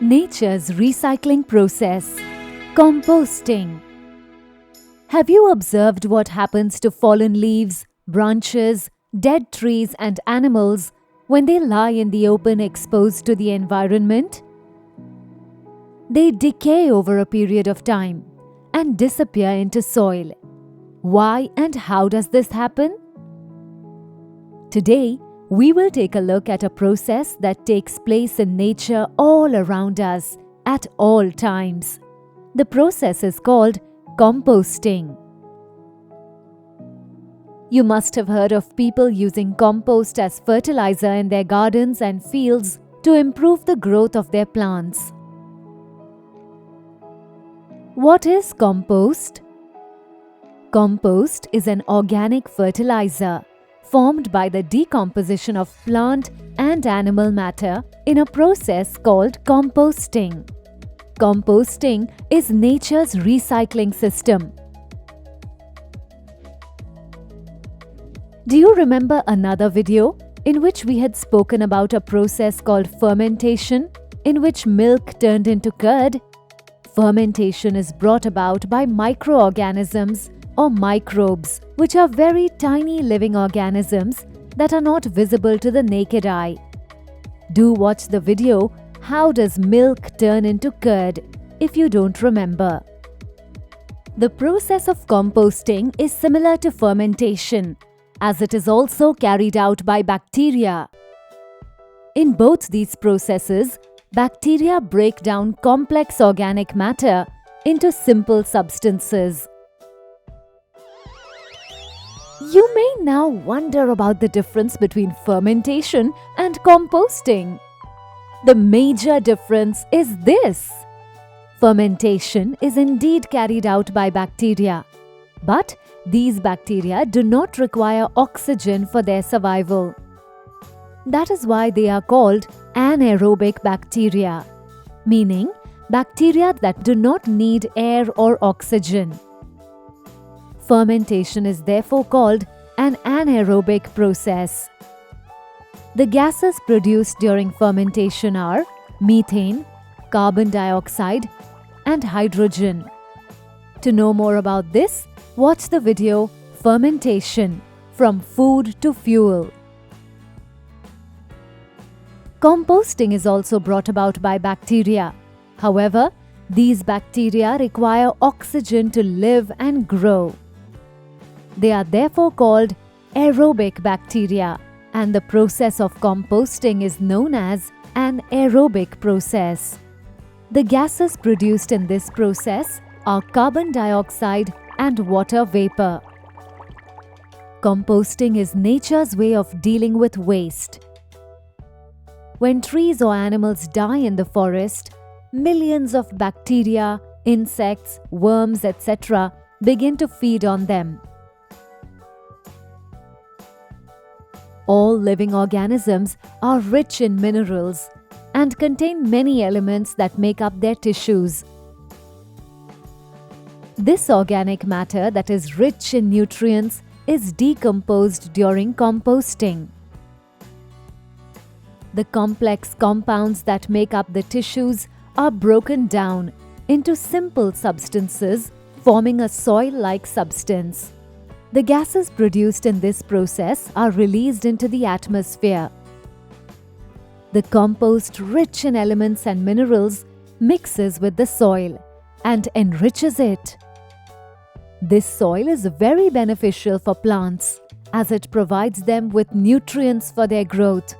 Nature's recycling process, composting. Have you observed what happens to fallen leaves, branches, dead trees and animals when they lie in the open exposed to the environment? They decay over a period of time and disappear into soil. Why and how does this happen? Today, we will take a look at a process that takes place in nature all around us at all times. The process is called composting. You must have heard of people using compost as fertilizer in their gardens and fields to improve the growth of their plants. What is compost? Compost is an organic fertilizer formed by the decomposition of plant and animal matter in a process called composting. Composting is nature's recycling system. Do you remember another video in which we had spoken about a process called fermentation, in which milk turned into curd? Fermentation is brought about by microorganisms or microbes, which are very tiny living organisms that are not visible to the naked eye. Do watch the video How Does Milk Turn into Curd if you don't remember. The process of composting is similar to fermentation, as it is also carried out by bacteria. In both these processes, bacteria break down complex organic matter into simple substances. You may now wonder about the difference between fermentation and composting. The major difference is this. Fermentation is indeed carried out by bacteria, but these bacteria do not require oxygen for their survival. That is why they are called anaerobic bacteria, meaning bacteria that do not need air or oxygen. Fermentation is therefore called an anaerobic process. The gases produced during fermentation are methane, carbon dioxide, and hydrogen. To know more about this, watch the video Fermentation from Food to Fuel. Composting is also brought about by bacteria. However, these bacteria require oxygen to live and grow. They are therefore called aerobic bacteria, and the process of composting is known as an aerobic process. The gases produced in this process are carbon dioxide and water vapor. Composting is nature's way of dealing with waste. When trees or animals die in the forest, millions of bacteria, insects, worms, etc. begin to feed on them. All living organisms are rich in minerals and contain many elements that make up their tissues. This organic matter that is rich in nutrients is decomposed during composting. The complex compounds that make up the tissues are broken down into simple substances, forming a soil-like substance. The gases produced in this process are released into the atmosphere. The compost, rich in elements and minerals, mixes with the soil and enriches it. This soil is very beneficial for plants as it provides them with nutrients for their growth.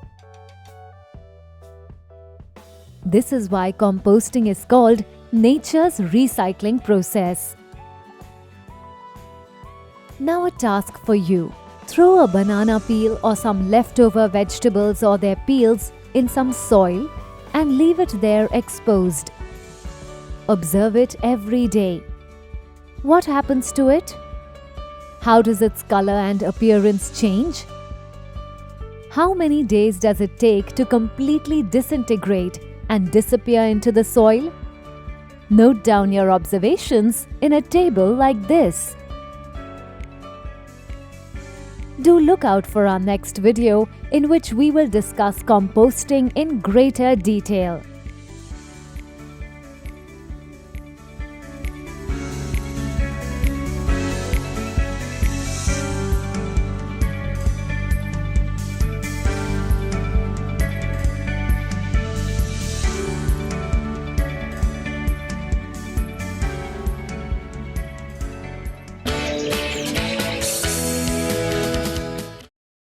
This is why composting is called nature's recycling process. Now a task for you. Throw a banana peel or some leftover vegetables or their peels in some soil and leave it there exposed. Observe it every day. What happens to it? How does its color and appearance change? How many days does it take to completely disintegrate and disappear into the soil? Note down your observations in a table like this. Do look out for our next video in which we will discuss composting in greater detail.